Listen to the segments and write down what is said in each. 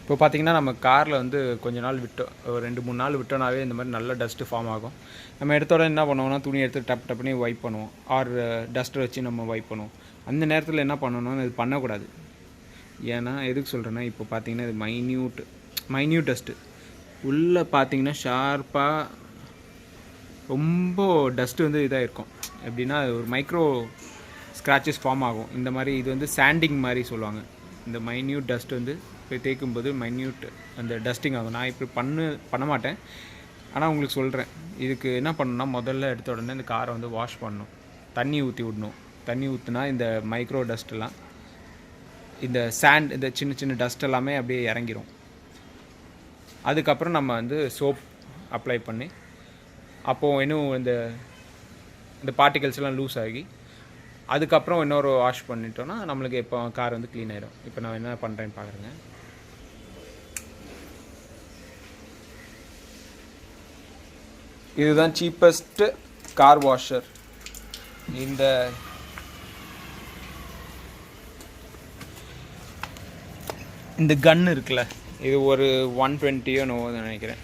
இப்போ பார்த்தீங்கன்னா நம்ம காரில் வந்து கொஞ்ச நாள் விட்டோம், ஒரு 2-3 நாள் விட்டோனாவே இந்த மாதிரி நல்ல டஸ்ட்டு ஃபார்ம் ஆகும். நம்ம எடுத்தோட என்ன பண்ணுவோம்னா துணி எடுத்து டப் பண்ணி வைப் பண்ணுவோம், ஆர் டஸ்ட்டை வச்சு நம்ம வைப் பண்ணுவோம். அந்த நேரத்தில் என்ன பண்ணணும்னு இது பண்ணக்கூடாது. ஏன்னா எதுக்கு சொல்கிறேன்னா, இப்போ பார்த்தீங்கன்னா இது மைன்யூட் டஸ்ட்டு உள்ளே பார்த்தீங்கன்னா ஷார்ப்பாக ரொம்ப டஸ்ட்டு வந்து இதாக இருக்கும். எப்படின்னா ஒரு மைக்ரோ ஸ்க்ராச்சஸ் ஃபார்ம் ஆகும். இந்த மாதிரி இது வந்து சாண்டிங் மாதிரி சொல்லுவாங்க. இந்த மைன்யூட் டஸ்ட் வந்து போய் தேய்க்கும்போது மைன்யூட் அந்த டஸ்டிங் ஆகும். நான் இப்படி பண்ண மாட்டேன், ஆனால் உங்களுக்கு சொல்கிறேன். இதுக்கு என்ன பண்ணணும்னா, முதல்ல எடுத்த உடனே இந்த காரை வந்து வாஷ் பண்ணணும், தண்ணி ஊற்றி விடணும். தண்ணி ஊற்றினா இந்த மைக்ரோ டஸ்ட்டெல்லாம், இந்த சாண்ட், இந்த சின்ன சின்ன டஸ்ட் எல்லாமே அப்படியே இறங்கிரும். அதுக்கப்புறம் நம்ம வந்து சோப் அப்ளை பண்ணி, அப்போது இன்னும் இந்த பார்ட்டிகல்ஸ் எல்லாம் லூஸ் ஆகி அதுக்கப்புறம் இன்னொரு வாஷ் பண்ணிட்டோன்னா நம்மளுக்கு இப்போ கார் வந்து க்ளீன் ஆகிடும். இப்போ நான் என்ன பண்ணுறேன்னு பார்க்குறேங்க. இதுதான் சீப்பஸ்ட்டு கார் வாஷர். இந்த கன் இருக்குல்ல, இது ஒரு 120 நோன்னு நினைக்கிறேன்.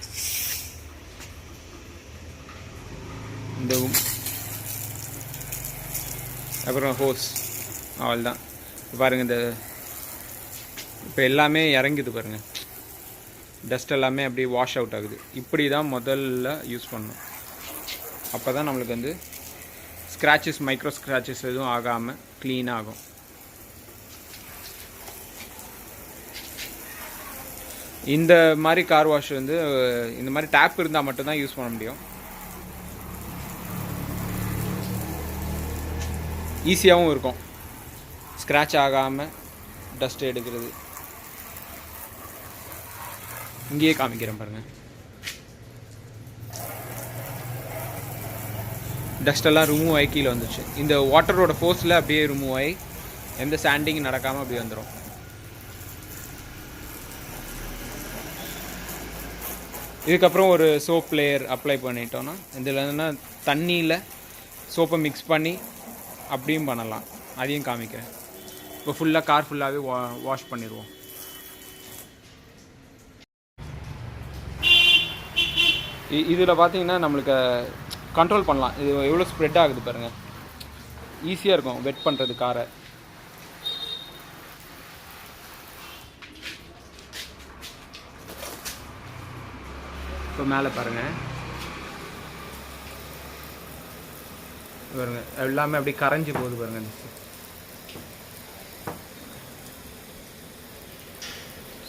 இந்த அப்புறம் ஹோஸ், அவள் தான் பாருங்கள். இப்போ எல்லாமே இறங்குது பாருங்கள், டஸ்ட் எல்லாமே அப்படியே வாஷ் அவுட் ஆகுது. இப்படி தான் முதல்ல யூஸ் பண்ணணும். அப்போ தான் நம்மளுக்கு வந்து ஸ்க்ராச்சஸ், மைக்ரோ ஸ்க்ராச்சஸ் எதுவும் ஆகாமல் க்ளீன் ஆகும். இந்த மாதிரி கார் வாஷ் வந்து இந்த மாதிரி டேப் இருந்தால் மட்டும்தான் யூஸ் பண்ண முடியும். ஈஸியாகவும் இருக்கும், ஸ்க்ராட்ச் ஆகாமல் டஸ்ட் எடுக்கிறது. இங்கேயே காமிக்கிறேன் பாருங்கள். டஸ்டெல்லாம் ரிமூவ் ஆகி கீழே வந்துச்சு. இந்த வாட்டரோட ஃபோர்ஸில் அப்படியே ரிமூவ் ஆகி எந்த சாண்டிங் நடக்காமல் அப்படியே வந்துடும். இதுக்கப்புறம் ஒரு சோப் லேயர் அப்ளை பண்ணிட்டோன்னா, இதில் என்னென்னா தண்ணியில் சோப்பை மிக்ஸ் பண்ணி அப்படியும் பண்ணலாம், அதையும் காமிக்கிறேன். இப்போ ஃபுல்லாக கார் ஃபுல்லாகவே வாஷ் பண்ணிடுவோம். இதில் பார்த்தீங்கன்னா நம்மளுக்கு கண்ட்ரோல் பண்ணலாம். இது எவ்வளோ ஸ்ப்ரெட் ஆகுது பாருங்கள், ஈஸியாக இருக்கும் வெட் பண்ணுறது காரை. இப்போ மேலே பாருங்கள், பாருங்க எல்லாமே அப்படியே கரைஞ்சி போகுது பாருங்கள்.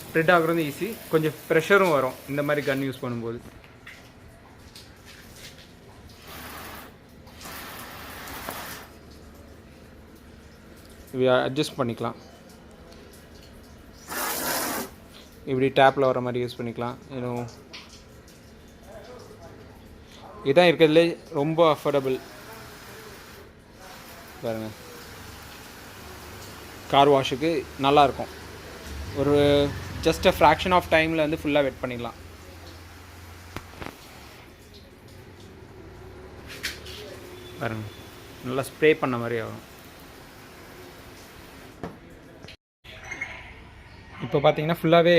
ஸ்ப்ரெட் ஆகுறது ஈஸி, கொஞ்சம் ப்ரெஷரும் வரும் இந்த மாதிரி கன் யூஸ் பண்ணும்போது. இதை அட்ஜஸ்ட் பண்ணிக்கலாம், இப்படி டேப்பில் வர மாதிரி யூஸ் பண்ணிக்கலாம். இன்னும் இதுதான் இருக்கிறதுலே ரொம்ப அஃபோர்டபுள் பாருங்க. கார் வாஷுக்கு நல்லாயிருக்கும். ஒரு ஜஸ்ட் அ ஃப்ராக்ஷன் ஆஃப் டைமில் வந்து ஃபுல்லாக வெட் பண்ணிடலாம். பாருங்க, நல்லா ஸ்ப்ரே பண்ண மாதிரி ஆகும். இப்போ பார்த்தீங்கன்னா ஃபுல்லாகவே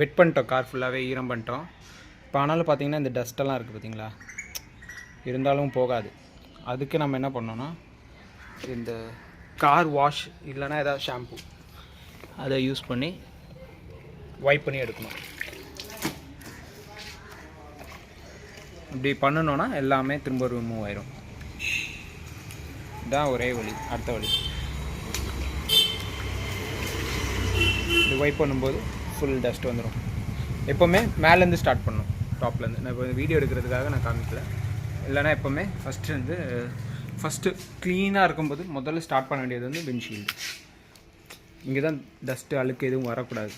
வெட் பண்ணிட்டோம், கார் ஃபுல்லாகவே ஈரம் பண்ணிட்டோம். இப்போ ஆனாலும் பார்த்தீங்கன்னா இந்த டஸ்ட்டெல்லாம் இருக்குது பார்த்தீங்களா, இருந்தாலும் போகாது. அதுக்கு நம்ம என்ன பண்ணோன்னா, இந்த கார் வாஷ் இல்லைன்னா ஏதாவது ஷாம்பு அதை யூஸ் பண்ணி வைப் பண்ணி எடுக்கணும். இப்படி பண்ணணுன்னா எல்லாமே திரும்ப ரிமூவ் ஆயிரும். இதுதான் ஒரே வழி. அடுத்த வழி இது வைப் பண்ணும்போது ஃபுல் டஸ்ட் வந்துடும். எப்போவுமே மேலேருந்து ஸ்டார்ட் பண்ணணும், டாப்லேருந்து. நான் இப்போ வீடியோ எடுக்கிறதுக்காக நான் காமிக்கல, இல்லைனா எப்போவுமே ஃபஸ்ட்டு க்ளீனாக இருக்கும்போது முதல்ல ஸ்டார்ட் பண்ண வேண்டியது வந்து விண்ட்ஷீல்டு. இங்கே தான் டஸ்ட்டு அழுக்கு எதுவும் வரக்கூடாது.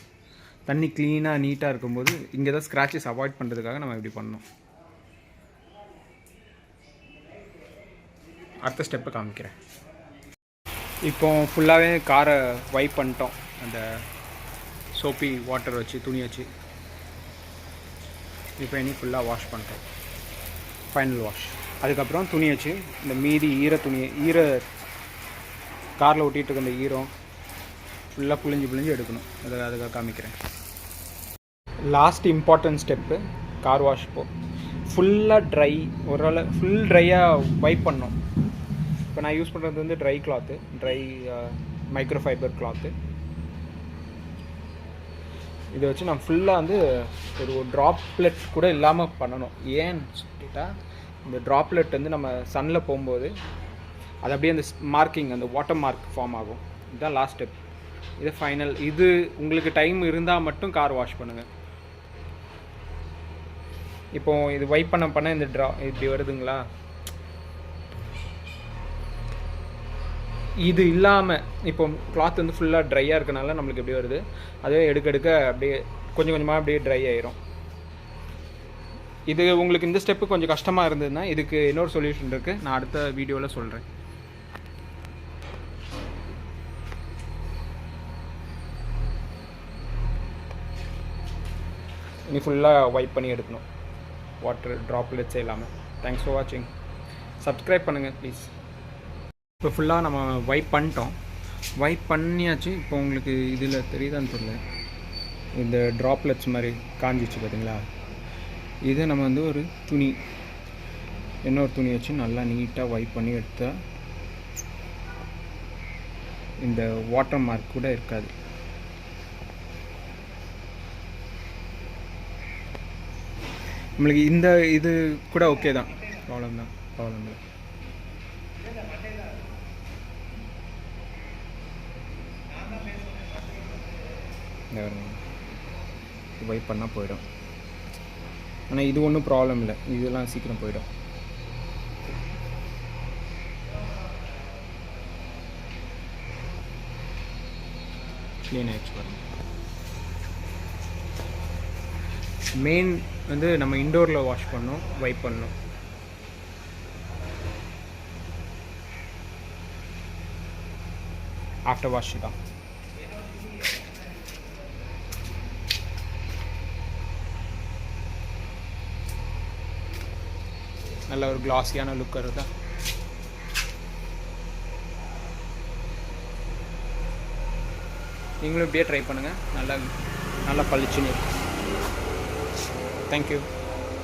தண்ணி க்ளீனாக நீட்டாக இருக்கும்போது இங்கே தான் ஸ்க்ராச்சஸ் அவாய்ட் பண்ணுறதுக்காக நம்ம இப்படி பண்ணணும். அடுத்த ஸ்டெப்பை காமிக்கிறேன். இப்போ ஃபுல்லாகவே காரை வைப் பண்ணிட்டோம், அந்த சோப்பி வாட்டர் வச்சு, துணி வச்சு. இப்போ இனி ஃபுல்லாக வாஷ் பண்ணிட்டோம், ஃபைனல் வாஷ். அதுக்கப்புறம் துணி வச்சு இந்த மீதி காரில் ஒட்டிகிட்டு இருக்க இந்த ஈரம் ஃபுல்லாக புழிஞ்சு எடுக்கணும். அதுக்காக காமிக்கிறேன். Last important step car wash ஃபுல்லாக ட்ரை ஃபுல் ட்ரையாக வைப் பண்ணோம். இப்போ நான் யூஸ் பண்ணுறது வந்து try cloth, try micro fibre cloth. இதை வச்சு நான் ஃபுல்லாக வந்து ஒரு ட்ராப்லெட் கூட இல்லாமல் பண்ணணும். ஏன்னு சொல்லிட்டா இந்த ட்ராப்லெட் வந்து நம்ம சன்னில் போகும்போது அது அப்படியே அந்த மார்க்கிங், அந்த வாட்டர் மார்க் ஃபார்ம் ஆகும். இதுதான் லாஸ்ட் ஸ்டெப். இது ஃபைனல். இது உங்களுக்கு டைம் இருந்தால் மட்டும் கார் வாஷ் பண்ணுங்கள். இப்போது இது வைப் பண்ண இந்த இப்படி வருதுங்களா? இது இல்லாமல் இப்போ கிளாத் வந்து ஃபுல்லாக ட்ரையாக இருக்கனால நம்மளுக்கு எப்படி வருது, அதுவே எடுக்க அப்படியே கொஞ்சம் கொஞ்சமாக அப்படியே ட்ரை ஆயிரும். இது உங்களுக்கு இந்த ஸ்டெப்பு கொஞ்சம் கஷ்டமாக இருந்ததுன்னா இதுக்கு இன்னொரு சொல்யூஷன் இருக்குது, நான் அடுத்த வீடியோவில் சொல்கிறேன். இனி ஃபுல்லாக வைப் பண்ணி எடுக்கணும், வாட்டர் ட்ராப்லெட்ஸே இல்லாமல். தேங்க்ஸ் ஃபார் வாட்சிங். சப்ஸ்கிரைப் பண்ணுங்கள் ப்ளீஸ். இப்போ ஃபுல்லாக நம்ம வைப் பண்ணிட்டோம், வைப் பண்ணியாச்சு. இப்போ உங்களுக்கு இதில் தெரியுதான்னு தெரியல, இந்த ட்ராப்லெட்ஸ் மாதிரி காஞ்சிச்சு பார்த்தீங்களா? இதை நம்ம வந்து ஒரு துணி, இன்னொரு துணி வச்சு நல்லா நீட்டாக வைப் பண்ணி எடுத்தால் இந்த வாட்டர் மார்க் கூட இருக்காது. நம்மளுக்கு இந்த இது கூட ஓகே தான், ப்ராப்ளம் இல்லை. வைப் பண்ணால் போயிடும். ஆனால் இது ஒன்றும் ப்ராப்ளம் இல்லை, இதெல்லாம் சீக்கிரம் போயிடும். க்ளீன் ஆகிடுச்சு பாருங்கள். மெயின் வந்து நம்ம இன்டோரில் வாஷ் பண்ணோம், வைப் பண்ணோம். ஆஃப்டர் வாஷ் தான். நல்ல ஒரு கிளாஸியான லுக் வருதா? நீங்களும் இப்படியே ட்ரை பண்ணுங்கள், நல்லா பளிச்சுன்னு இருக்கும். தேங்க்யூ.